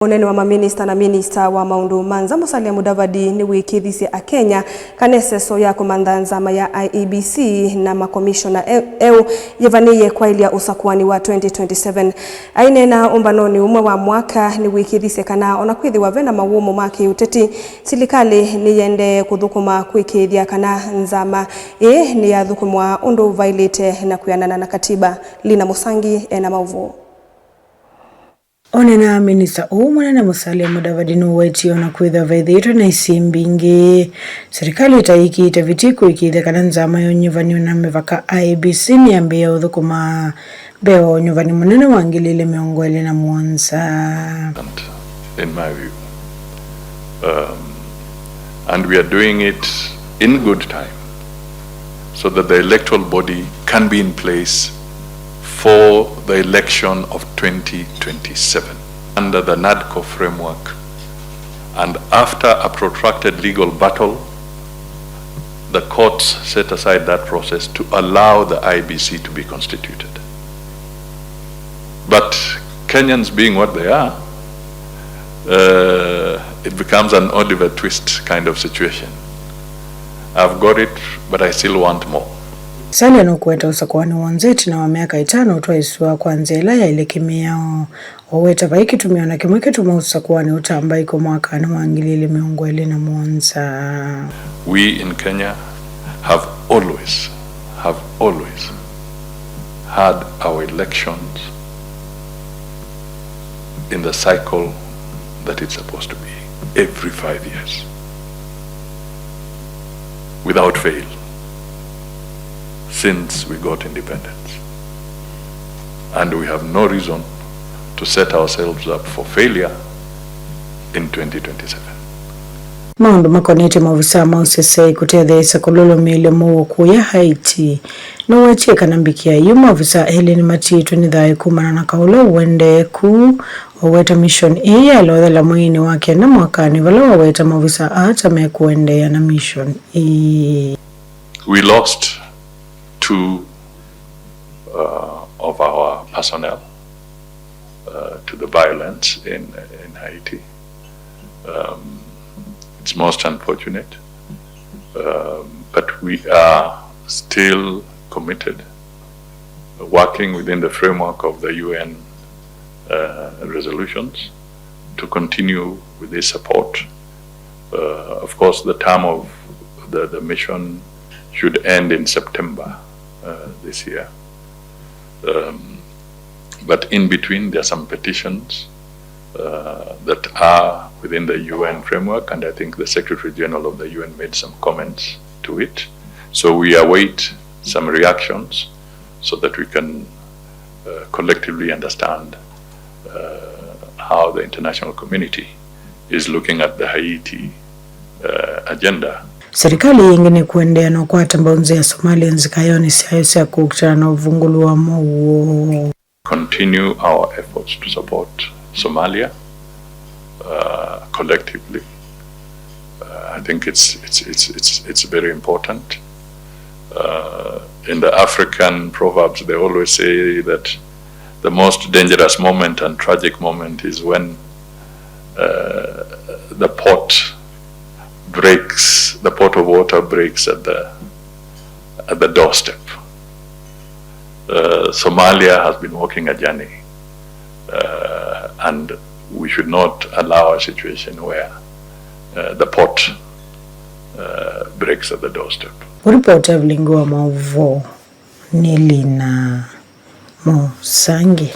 Munene wa maminista na minista wa maundu Musalia Mudavadi niwaikiitghisya Akenya kana iseso ya kumantha nzama ya Iebc na makomishena yevaniye Kwailya Usakuani wa 2027 ainena umbanoni umwe wa mwaka niwaikiitghisya kana ona kwithiwa vena mawumo ma kiuteti serikali niyiendee kuthukuma kwikiithia kana nzama ni yathukumwa undu vailite na kuyanana na katiba. Lina Musangi ena mauvu. Onena minista Munene Musalia Mudavadi nuwaitio na kwitha vaithitwe na isimbingi serikali itaikite vitiku ikithe kana nzama yonyevanio na mivaka Iebc niambia uthukuma beo nyuvani munene wa 2027 in my view, and we are doing it in good time so that the electoral body can be in place for the election of 2027 under the NADCO framework, and after a protracted legal battle, the courts set aside that process to allow the Iebc to be constituted. But Kenyans being what they are, it becomes an Oliver Twist kind of situation. I've got it, but I still want more. Musalia nukweta Usakuani wanzeti na wa miaka 5 utwaiswa kwanza ila ya ile kimeo oweta vaiki tumiona kimweke tuma Usakuani utamba iko mwaka na wangilile miongwele na mwanza. We in Kenya have always had our elections in the cycle that it's supposed to be, every 5 years, without fail, since we got independence. And we have no reason to set ourselves up for failure in 2027. Maundu makonete mavisa mausese kutethea isakololo mele muwo kuya Haiti no wacheka nambikia yuma visa Helen Matitu ni dhai kumana na kaula uende ku waweta mission ya loda la mwini wake na mwakani vala waweta mavisa hata mekuende ya na mission We lost 2 of our personnel to the violence in Haiti. It's most unfortunate, but we are still committed, working within the framework of the UN resolutions to continue with this support. Of course, the term of the mission should end in September this year. But in between, there are some petitions that are within the UN framework, and I think the Secretary General of the UN made some comments to it. So we await some reactions so that we can collectively understand how the international community is looking at the Haiti agenda. Serikali yingine kuendea na kuata mbaunzi ya Somalia nzikayoni siya kukutana na uvungulu wa mawo. Continue our efforts to support Somalia collectively. I think it's very important. In the African proverbs, they always say that the most dangerous moment and tragic moment is when the pot of water breaks at the doorstep. Somalia has been walking a journey, and we should not allow a situation where the pot breaks at the doorstep. Uripoti ya mauvo ni Lina Musangi.